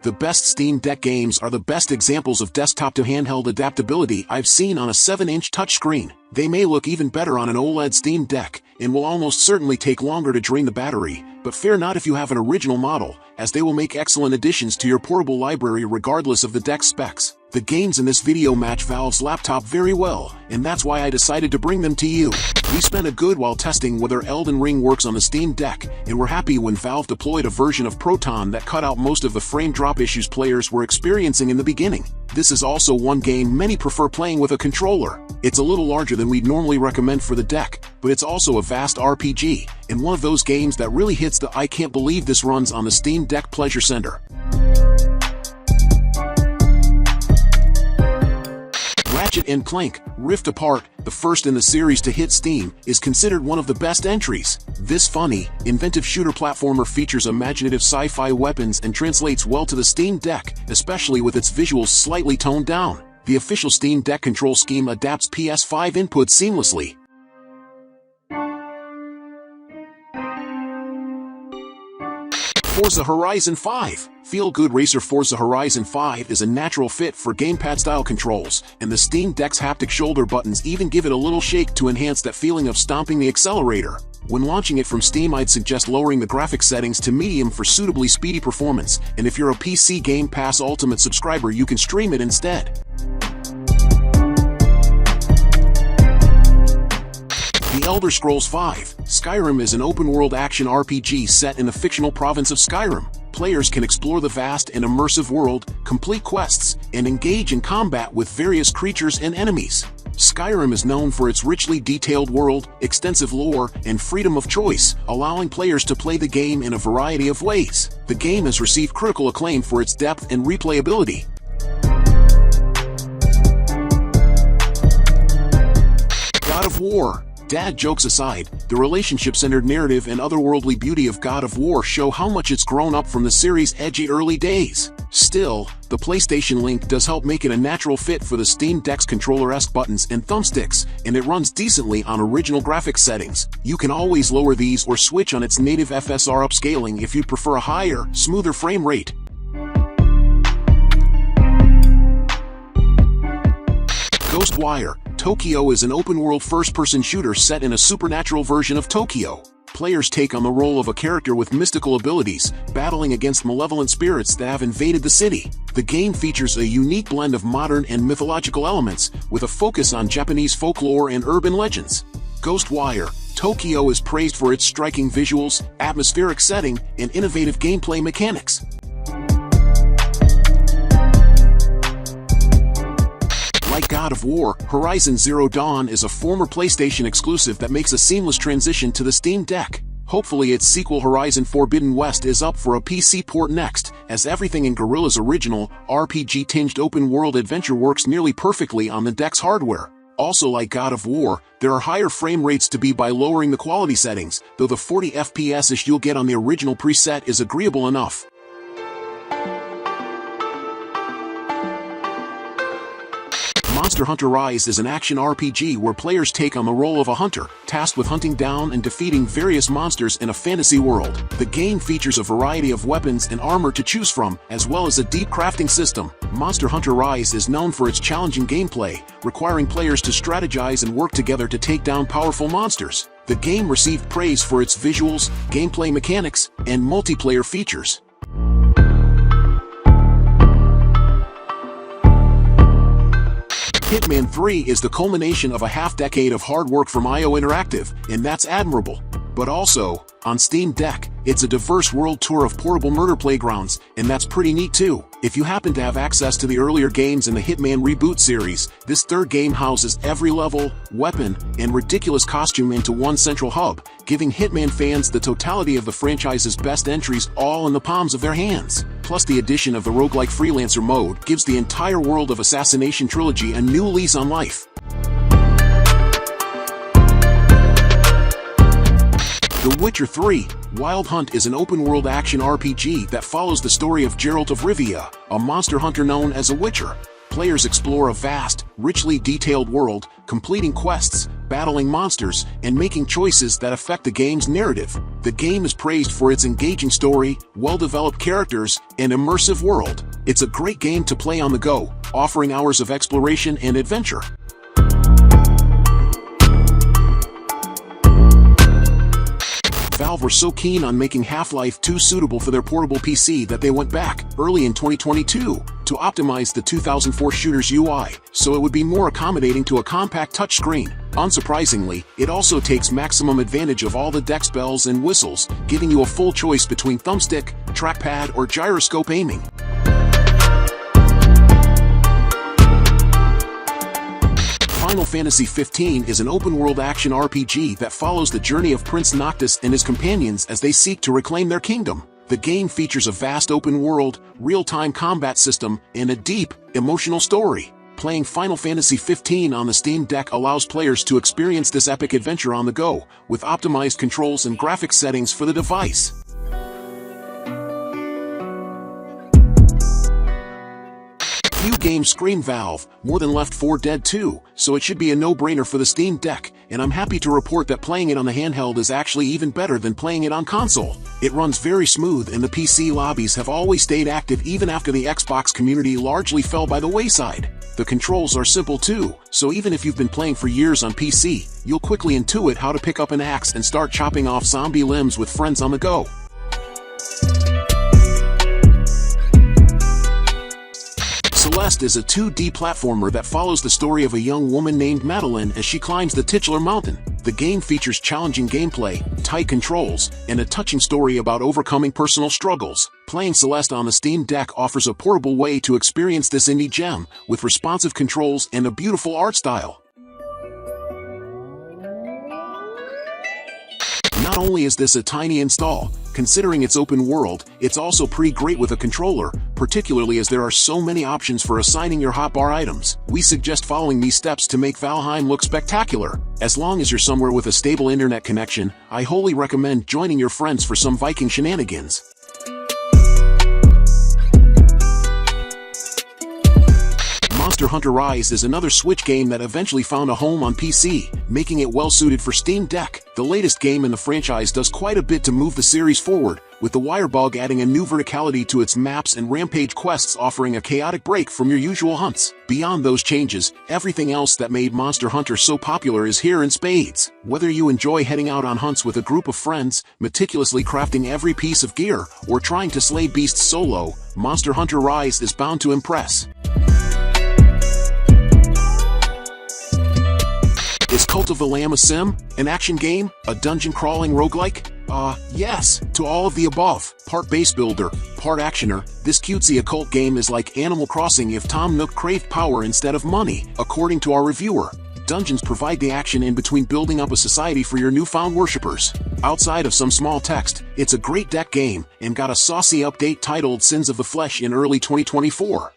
The best Steam Deck games are the best examples of desktop-to-handheld adaptability I've seen on a 7-inch touchscreen. They may look even better on an OLED Steam Deck, and will almost certainly take longer to drain the battery, but fear not if you have an original model, as they will make excellent additions to your portable library regardless of the deck's specs. The games in this video match Valve's laptop very well, and that's why I decided to bring them to you. We spent a good while testing whether Elden Ring works on the Steam Deck, and were happy when Valve deployed a version of Proton that cut out most of the frame drop issues players were experiencing in the beginning. This is also one game many prefer playing with a controller. It's a little larger than we'd normally recommend for the deck, but it's also a vast RPG, and one of those games that really hits the I can't believe this runs on the Steam Deck pleasure center. Ratchet and Clank, Rift Apart, the first in the series to hit Steam, is considered one of the best entries. This funny, inventive shooter platformer features imaginative sci-fi weapons and translates well to the Steam Deck, especially with its visuals slightly toned down. The official Steam Deck control scheme adapts PS5 inputs seamlessly. Forza Horizon 5. Feel-good racer Forza Horizon 5 is a natural fit for gamepad-style controls, and the Steam Deck's haptic shoulder buttons even give it a little shake to enhance that feeling of stomping the accelerator. When launching it from Steam, I'd suggest lowering the graphics settings to medium for suitably speedy performance, and if you're a PC Game Pass Ultimate subscriber, you can stream it instead. The Elder Scrolls V. Skyrim is an open-world action RPG set in the fictional province of Skyrim. Players can explore the vast and immersive world, complete quests, and engage in combat with various creatures and enemies. Skyrim is known for its richly detailed world, extensive lore, and freedom of choice, allowing players to play the game in a variety of ways. The game has received critical acclaim for its depth and replayability. God of War. Dad jokes aside, the relationship-centered narrative and otherworldly beauty of God of War show how much it's grown up from the series' edgy early days. Still, the PlayStation Link does help make it a natural fit for the Steam Deck's controller-esque buttons and thumbsticks, and it runs decently on original graphics settings. You can always lower these or switch on its native FSR upscaling if you prefer a higher, smoother frame rate. Ghostwire. Tokyo is an open-world first-person shooter set in a supernatural version of Tokyo. Players take on the role of a character with mystical abilities, battling against malevolent spirits that have invaded the city. The game features a unique blend of modern and mythological elements, with a focus on Japanese folklore and urban legends. Ghostwire. Tokyo is praised for its striking visuals, atmospheric setting, and innovative gameplay mechanics. Like God of War, Horizon Zero Dawn is a former PlayStation exclusive that makes a seamless transition to the Steam Deck. Hopefully its sequel Horizon Forbidden West is up for a PC port next, as everything in Guerrilla's original, RPG-tinged open-world adventure works nearly perfectly on the deck's hardware. Also, like God of War, there are higher frame rates to be by lowering the quality settings, though the 40 FPS-ish you'll get on the original preset is agreeable enough. Monster Hunter Rise is an action RPG where players take on the role of a hunter, tasked with hunting down and defeating various monsters in a fantasy world. The game features a variety of weapons and armor to choose from, as well as a deep crafting system. Monster Hunter Rise is known for its challenging gameplay, requiring players to strategize and work together to take down powerful monsters. The game received praise for its visuals, gameplay mechanics, and multiplayer features. Hitman 3 is the culmination of a half-decade of hard work from IO Interactive, and that's admirable. But also, on Steam Deck, it's a diverse world tour of portable murder playgrounds, and that's pretty neat too. If you happen to have access to the earlier games in the Hitman Reboot series, this third game houses every level, weapon, and ridiculous costume into one central hub, giving Hitman fans the totality of the franchise's best entries all in the palms of their hands. Plus, the addition of the roguelike freelancer mode gives the entire world of Assassination Trilogy a new lease on life. The Witcher 3. Wild Hunt is an open-world action RPG that follows the story of Geralt of Rivia, a monster hunter known as a Witcher. players explore a vast, richly detailed world, completing quests, battling monsters, and making choices that affect the game's narrative. The game is praised for its engaging story, well-developed characters, and immersive world. It's a great game to play on the go, offering hours of exploration and adventure. Valve were so keen on making Half-Life 2 suitable for their portable PC that they went back, early in 2022, to optimize the 2004 shooter's UI, so it would be more accommodating to a compact touchscreen. Unsurprisingly, it also takes maximum advantage of all the deck's bells and whistles, giving you a full choice between thumbstick, trackpad, or gyroscope aiming. Final Fantasy XV is an open-world action RPG that follows the journey of Prince Noctis and his companions as they seek to reclaim their kingdom. The game features a vast open-world, real-time combat system, and a deep, emotional story. Playing Final Fantasy XV on the Steam Deck allows players to experience this epic adventure on the go, with optimized controls and graphics settings for the device. Few games scream Valve more than Left 4 Dead 2, so it should be a no-brainer for the Steam Deck, and I'm happy to report that playing it on the handheld is actually even better than playing it on console. It runs very smooth and the PC lobbies have always stayed active even after the Xbox community largely fell by the wayside. The controls are simple too, so even if you've been playing for years on PC, you'll quickly intuit how to pick up an axe and start chopping off zombie limbs with friends on the go. Celeste is a 2D platformer that follows the story of a young woman named Madeline as she climbs the titular mountain. The game features challenging gameplay, tight controls, and a touching story about overcoming personal struggles. Playing Celeste on the Steam Deck offers a portable way to experience this indie gem, with responsive controls and a beautiful art style. Not only is this a tiny install, considering its open world, it's also pretty great with a controller, particularly as there are so many options for assigning your hotbar items. We suggest following these steps to make Valheim look spectacular. As long as you're somewhere with a stable internet connection, I wholly recommend joining your friends for some Viking shenanigans. Monster Hunter Rise is another Switch game that eventually found a home on PC, making it well-suited for Steam Deck. The latest game in the franchise does quite a bit to move the series forward, with the Wirebug adding a new verticality to its maps and Rampage quests offering a chaotic break from your usual hunts. Beyond those changes, everything else that made Monster Hunter so popular is here in spades. Whether you enjoy heading out on hunts with a group of friends, meticulously crafting every piece of gear, or trying to slay beasts solo, Monster Hunter Rise is bound to impress. Is Cult of the Lamb a sim? An action game? A dungeon-crawling roguelike? Yes, to all of the above. Part base builder, part actioner, this cutesy occult game is like Animal Crossing if Tom Nook craved power instead of money, according to our reviewer. Dungeons provide the action in between building up a society for your newfound worshippers. Outside of some small text, it's a great deck game, and got a saucy update titled Sins of the Flesh in early 2024.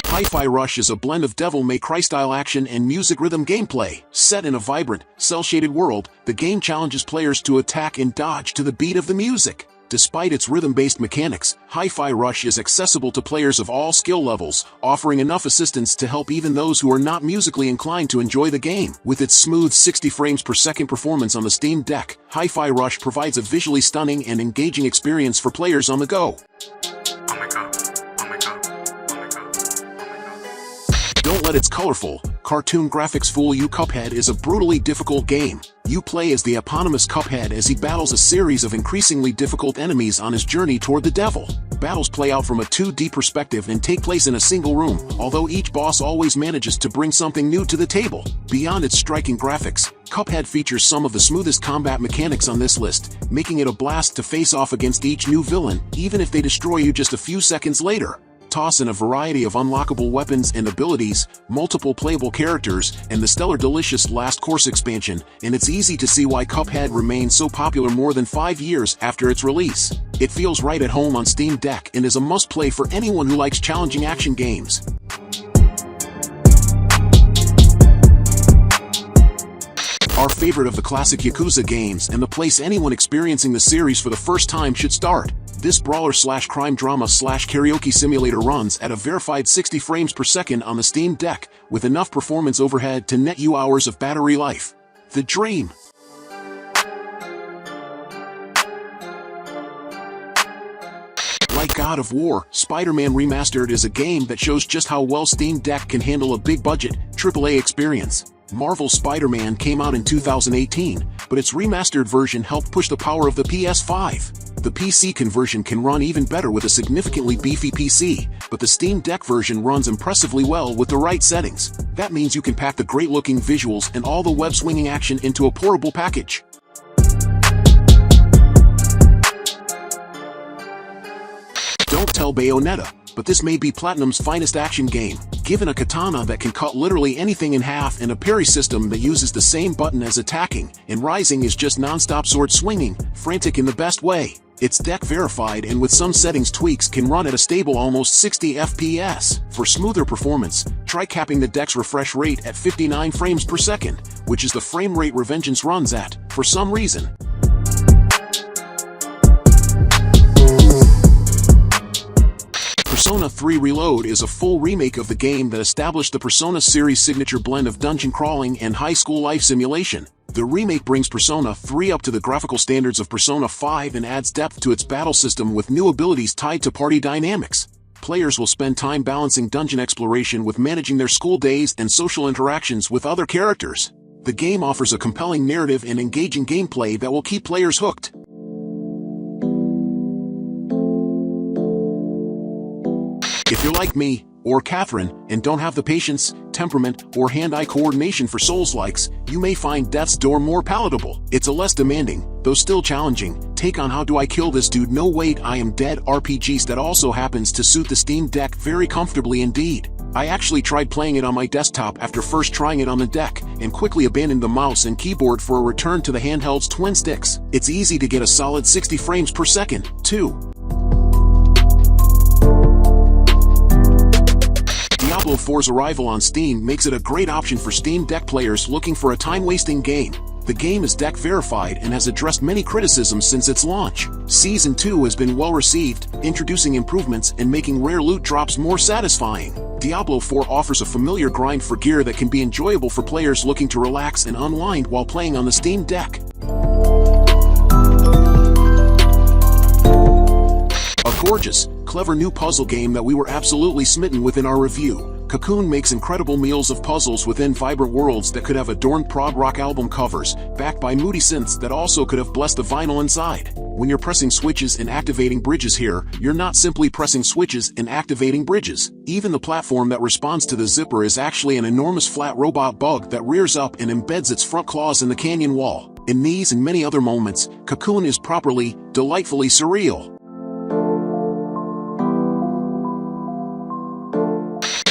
Hi-Fi Rush is a blend of Devil May Cry-style action and music rhythm gameplay. Set in a vibrant, cel-shaded world, the game challenges players to attack and dodge to the beat of the music. Despite its rhythm-based mechanics, Hi-Fi Rush is accessible to players of all skill levels, offering enough assistance to help even those who are not musically inclined to enjoy the game. With its smooth 60 frames per second performance on the Steam Deck, Hi-Fi Rush provides a visually stunning and engaging experience for players on the go. Don't let its colorful, cartoon graphics fool you. Cuphead is a brutally difficult game. You play as the eponymous Cuphead as he battles a series of increasingly difficult enemies on his journey toward the devil. Battles play out from a 2D perspective and take place in a single room, although each boss always manages to bring something new to the table. Beyond its striking graphics, Cuphead features some of the smoothest combat mechanics on this list, making it a blast to face off against each new villain, even if they destroy you just a few seconds later. Toss in a variety of unlockable weapons and abilities, multiple playable characters, and the stellar delicious Last Course expansion, and it's easy to see why Cuphead remains so popular more than 5 years after its release. It feels right at home on Steam Deck and is a must-play for anyone who likes challenging action games. Our favorite of the classic Yakuza games, and the place anyone experiencing the series for the first time should start. This brawler/crime drama/karaoke simulator runs at a verified 60 frames per second on the Steam Deck, with enough performance overhead to net you hours of battery life. The dream! Like God of War, Spider-Man Remastered is a game that shows just how well Steam Deck can handle a big-budget, AAA experience. Marvel's Spider-Man came out in 2018, but its remastered version helped push the power of the PS5. The PC conversion can run even better with a significantly beefy PC, but the Steam Deck version runs impressively well with the right settings. That means you can pack the great-looking visuals and all the web-swinging action into a portable package. Don't tell Bayonetta, but this may be Platinum's finest action game. Given a katana that can cut literally anything in half and a parry system that uses the same button as attacking, and Rising is just non-stop sword swinging, frantic in the best way. It's deck verified and with some settings tweaks can run at a stable almost 60 FPS. For smoother performance, try capping the deck's refresh rate at 59 frames per second, which is the frame rate Revengeance runs at, for some reason. Persona 3 Reload is a full remake of the game that established the Persona series' signature blend of dungeon crawling and high school life simulation. The remake brings Persona 3 up to the graphical standards of Persona 5 and adds depth to its battle system with new abilities tied to party dynamics. Players will spend time balancing dungeon exploration with managing their school days and social interactions with other characters. The game offers a compelling narrative and engaging gameplay that will keep players hooked. If you're like me, or Catherine, and don't have the patience, temperament, or hand-eye coordination for Souls-likes, you may find Death's Door more palatable. It's a less demanding, though still challenging, take on how do I kill this dude no wait I am dead RPGs that also happens to suit the Steam Deck very comfortably indeed. I actually tried playing it on my desktop after first trying it on the deck, and quickly abandoned the mouse and keyboard for a return to the handheld's twin sticks. It's easy to get a solid 60 frames per second, too. Diablo 4's arrival on Steam makes it a great option for Steam Deck players looking for a time-wasting game. The game is deck verified and has addressed many criticisms since its launch. Season 2 has been well received, introducing improvements and making rare loot drops more satisfying. Diablo 4 offers a familiar grind for gear that can be enjoyable for players looking to relax and unwind while playing on the Steam Deck. A gorgeous, clever new puzzle game that we were absolutely smitten with in our review. Cocoon makes incredible meals of puzzles within vibrant worlds that could have adorned prog rock album covers, backed by moody synths that also could have blessed the vinyl inside. When you're pressing switches and activating bridges here, you're not simply pressing switches and activating bridges. Even the platform that responds to the zipper is actually an enormous flat robot bug that rears up and embeds its front claws in the canyon wall. In these and many other moments, Cocoon is properly, delightfully surreal.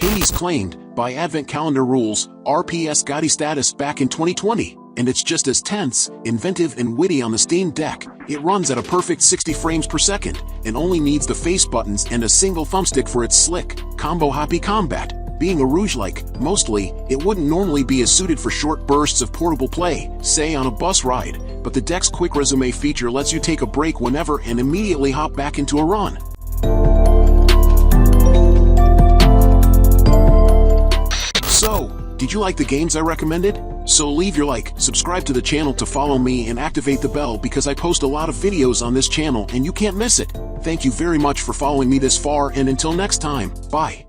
Hades claimed, by Advent calendar rules, RPS Gotti status back in 2020, and it's just as tense, inventive and witty on the Steam Deck. It runs at a perfect 60 frames per second, and only needs the face buttons and a single thumbstick for its slick, combo-hoppy combat. Being a roguelike, mostly, it wouldn't normally be as suited for short bursts of portable play, say on a bus ride, but the Deck's quick resume feature lets you take a break whenever and immediately hop back into a run. So, did you like the games I recommended? So leave your like, subscribe to the channel to follow me and activate the bell because I post a lot of videos on this channel and you can't miss it. Thank you very much for following me this far and until next time, bye.